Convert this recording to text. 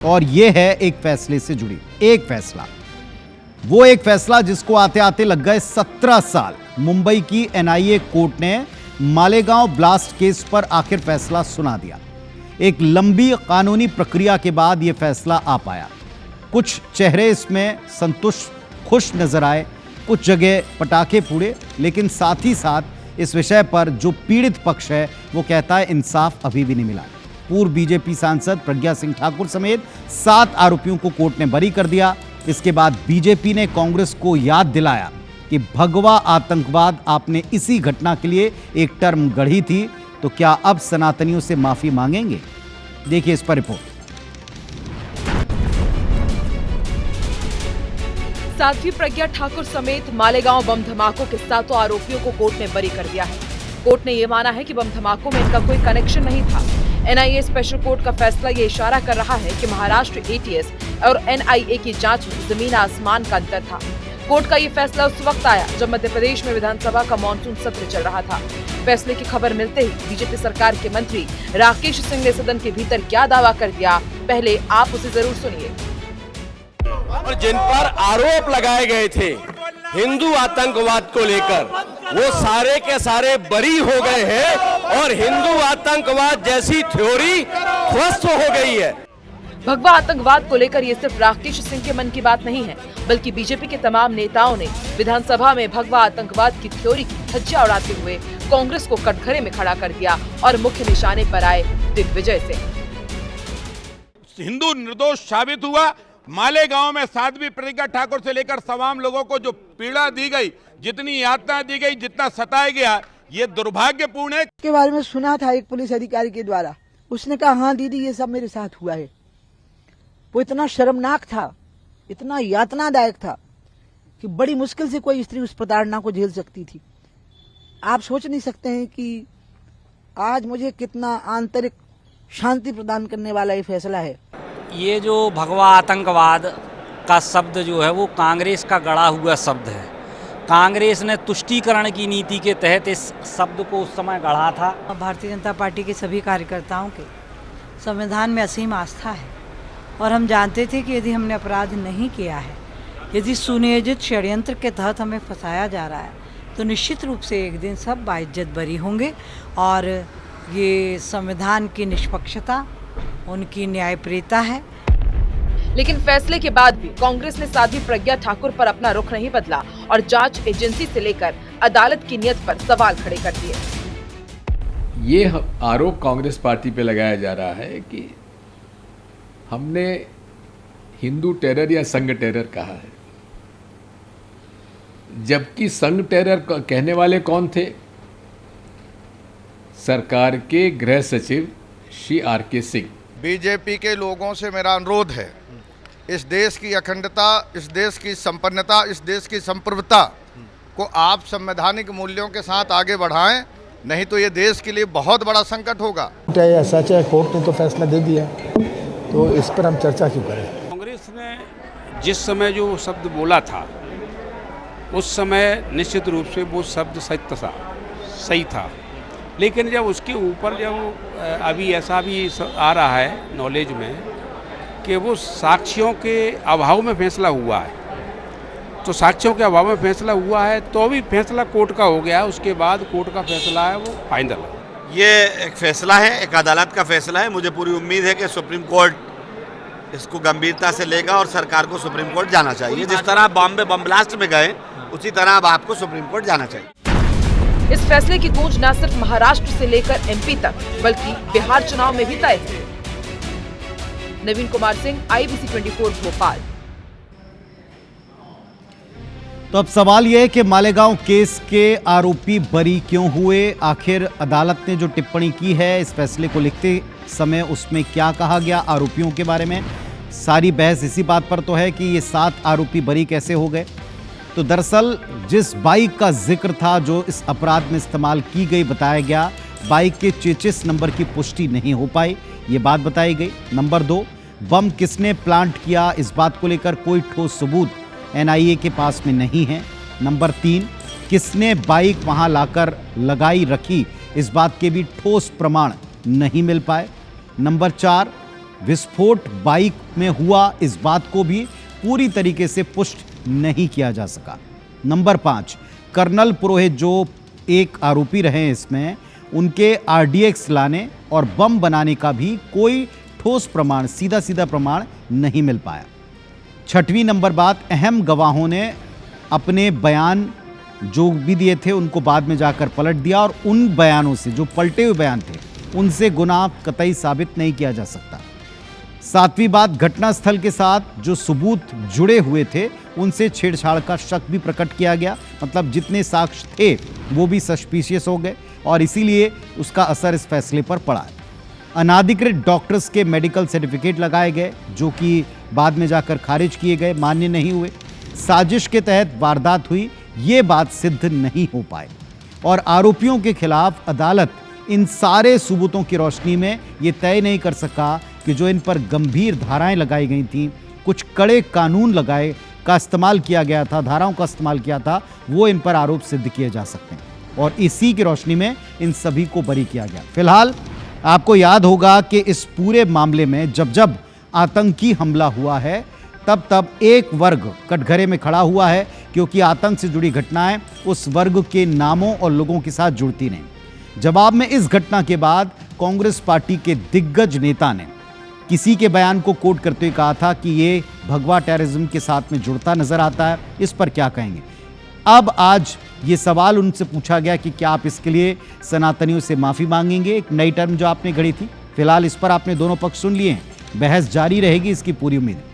और यह है एक फैसले से जुड़ी एक फैसला, वो एक फैसला जिसको आते आते लग गए 17 साल। मुंबई की एनआईए कोर्ट ने मालेगांव ब्लास्ट केस पर आखिर फैसला सुना दिया। एक लंबी कानूनी प्रक्रिया के बाद यह फैसला आ पाया। कुछ चेहरे इसमें संतुष्ट खुश नजर आए, कुछ जगह पटाखे फूटे, लेकिन साथ ही साथ इस विषय पर जो पीड़ित पक्ष है वो कहता है इंसाफ अभी भी नहीं मिला। पूर्व बीजेपी सांसद प्रज्ञा सिंह ठाकुर समेत 7 आरोपियों को कोर्ट ने बरी कर दिया। इसके बाद बीजेपी ने कांग्रेस को याद दिलाया कि भगवा आतंकवाद आपने इसी घटना के लिए एक टर्म गढ़ी थी, तो क्या अब सनातनियों से माफी मांगेंगे? देखिए इस पर रिपोर्ट। साध्वी प्रज्ञा ठाकुर समेत मालेगांव बम धमाकों के 7 आरोपियों को कोर्ट ने बरी कर दिया है। कोर्ट ने यह माना है कि बम धमाकों में इनका कोई कनेक्शन नहीं था। एनआईए स्पेशल कोर्ट का फैसला ये इशारा कर रहा है कि महाराष्ट्र एटीएस और एनआईए की जांच में जमीन आसमान का अंतर था। कोर्ट का ये फैसला उस वक्त आया जब मध्य प्रदेश में विधानसभा का मानसून सत्र चल रहा था। फैसले की खबर मिलते ही बीजेपी सरकार के मंत्री राकेश सिंह ने सदन के भीतर क्या दावा कर दिया, पहले आप उसे जरूर सुनिए। और जिन पर आरोप लगाए गए थे हिंदू आतंकवाद को लेकर, वो सारे के सारे बरी हो गए हैं और हिंदू आतंकवाद जैसी थ्योरी ध्वस्त हो गई है। भगवा आतंकवाद को लेकर ये सिर्फ राकेश सिंह के मन की बात नहीं है, बल्कि बीजेपी के तमाम नेताओं ने विधानसभा में भगवा आतंकवाद की थ्योरी की धज्जियां उड़ाते हुए कांग्रेस को कटघरे में खड़ा कर दिया और मुख्य निशाने पर आए दिग्विजय सिंह। हिंदू निर्दोष साबित हुआ। मालेगांव में साध्वी प्रज्ञा ठाकुर से लेकर तमाम लोगों को जो पीड़ा दी गई, जितनी यातना दी गई, जितना सताया गया, ये दुर्भाग्यपूर्ण है। के बारे में सुना था एक पुलिस अधिकारी के द्वारा, उसने कहा हाँ दीदी ये सब मेरे साथ हुआ है। वो इतना शर्मनाक था, इतना यातनादायक था कि बड़ी मुश्किल से कोई स्त्री उस प्रताड़ना को झेल सकती थी। आप सोच नहीं सकते हैं कि आज मुझे कितना आंतरिक शांति प्रदान करने वाला ये फैसला है। ये जो भगवा आतंकवाद का शब्द जो है वो कांग्रेस का गढ़ा हुआ शब्द है। कांग्रेस ने तुष्टीकरण की नीति के तहत इस शब्द को उस समय गढ़ा था। भारतीय जनता पार्टी के सभी कार्यकर्ताओं के संविधान में असीम आस्था है और हम जानते थे कि यदि हमने अपराध नहीं किया है, यदि सुनियोजित षड्यंत्र के तहत हमें फंसाया जा रहा है, तो निश्चित रूप से एक दिन सब बाइज्जत बरी होंगे और ये संविधान की निष्पक्षता, उनकी न्यायप्रियता है। लेकिन फैसले के बाद भी कांग्रेस ने साध्वी प्रज्ञा ठाकुर पर अपना रुख नहीं बदला और जांच एजेंसी से लेकर अदालत की नीयत पर सवाल खड़े कर दिए। ये आरोप कांग्रेस पार्टी पे लगाया जा रहा है कि हमने हिंदू टेरर या संघ टेरर कहा है, जबकि संघ टेरर कहने वाले कौन थे? सरकार के गृह सचिव श्री आर.के. सिंह। बीजेपी के लोगों से मेरा अनुरोध है, इस देश की अखंडता, इस देश की संपन्नता, इस देश की संप्रभुता को आप संवैधानिक मूल्यों के साथ आगे बढ़ाएं, नहीं तो ये देश के लिए बहुत बड़ा संकट होगा। सच है, कोर्ट ने तो फैसला दे दिया, तो इस पर हम चर्चा क्यों करें? कांग्रेस ने जिस समय जो शब्द बोला था, उस समय निश्चित रूप से वो शब्द सही था, लेकिन जब उसके ऊपर जब अभी ऐसा भी आ रहा है नॉलेज में कि वो साक्ष्यों के अभाव में फैसला हुआ है, तो साक्ष्यों के अभाव में फैसला हुआ है तो भी फैसला कोर्ट का हो गया, उसके बाद कोर्ट का फैसला है वो फाइनल है। ये एक फैसला है, एक अदालत का फैसला है। मुझे पूरी उम्मीद है कि सुप्रीम कोर्ट इसको गंभीरता से लेगा और सरकार को सुप्रीम कोर्ट जाना चाहिए। जिस तरह बॉम्बे बम ब्लास्ट में गए, उसी तरह अब आपको सुप्रीम कोर्ट जाना चाहिए। इस फैसले की गूंज न सिर्फ महाराष्ट्र से लेकर एमपी तक, बल्कि बिहार चुनाव में भी तय है। नवीन कुमार सिंह, IBC 24 भोपाल। तो अब सवाल यह है कि मालेगांव केस के आरोपी बरी क्यों हुए? आखिर अदालत ने जो टिप्पणी की है इस फैसले को लिखते समय, उसमें क्या कहा गया आरोपियों के बारे में? सारी बहस इसी बात पर तो है कि ये 7 आरोपी बरी कैसे हो गए। तो दरअसल जिस बाइक का जिक्र था जो इस अपराध में इस्तेमाल की गई, बताया गया बाइक के चेचिस नंबर की पुष्टि नहीं हो पाई, ये बात बताई गई। नंबर 2, बम किसने प्लांट किया, इस बात को लेकर कोई ठोस सबूत एनआईए के पास में नहीं है। नंबर 3, किसने बाइक वहां लाकर लगाई रखी, इस बात के भी ठोस प्रमाण नहीं मिल पाए। नंबर 4, विस्फोट बाइक में हुआ, इस बात को भी पूरी तरीके से पुष्ट नहीं किया जा सका। नंबर 5, कर्नल पुरोहित जो एक आरोपी रहे हैं इसमें, उनके आरडीएक्स लाने और बम बनाने का भी कोई ठोस प्रमाण, सीधा सीधा प्रमाण नहीं मिल पाया। 6वीं नंबर बात, अहम गवाहों ने अपने बयान जो भी दिए थे उनको बाद में जाकर पलट दिया और उन बयानों से, जो पलटे हुए बयान थे, उनसे गुनाह कतई साबित नहीं किया जा सकता। 7वीं बात, घटनास्थल के साथ जो सबूत जुड़े हुए थे उनसे छेड़छाड़ का शक भी प्रकट किया गया, मतलब जितने साक्ष्य थे वो भी सस्पिशियस हो गए और इसीलिए उसका असर इस फैसले पर पड़ा है। अनाधिकृत डॉक्टर्स के मेडिकल सर्टिफिकेट लगाए गए जो कि बाद में जाकर खारिज किए गए, मान्य नहीं हुए। साजिश के तहत वारदात हुई, ये बात सिद्ध नहीं हो पाई और आरोपियों के खिलाफ अदालत इन सारे सबूतों की रोशनी में ये तय नहीं कर सका कि जो इन पर गंभीर धाराएं लगाई गई थीं, कुछ कड़े कानून लगाए का इस्तेमाल किया गया था, धाराओं का इस्तेमाल किया था, वो इन पर आरोप सिद्ध किए जा सकते हैं और इसी की रोशनी में इन सभी को बरी किया गया। फिलहाल आपको याद होगा कि इस पूरे मामले में जब जब आतंकी हमला हुआ है तब तब एक वर्ग कटघरे में खड़ा हुआ है, क्योंकि आतंक से जुड़ी घटनाएं उस वर्ग के नामों और लोगों के साथ जुड़ती नहीं। जवाब में इस घटना के बाद कांग्रेस पार्टी के दिग्गज नेता ने किसी के बयान को कोट करते हुए कहा था कि ये भगवा टेररिज्म के साथ में जुड़ता नजर आता है। इस पर क्या कहेंगे? अब आज ये सवाल उनसे पूछा गया कि क्या आप इसके लिए सनातनियों से माफी मांगेंगे, एक नई टर्म जो आपने गढ़ी थी। फिलहाल इस पर आपने दोनों पक्ष सुन लिए हैं, बहस जारी रहेगी, इसकी पूरी उम्मीद है।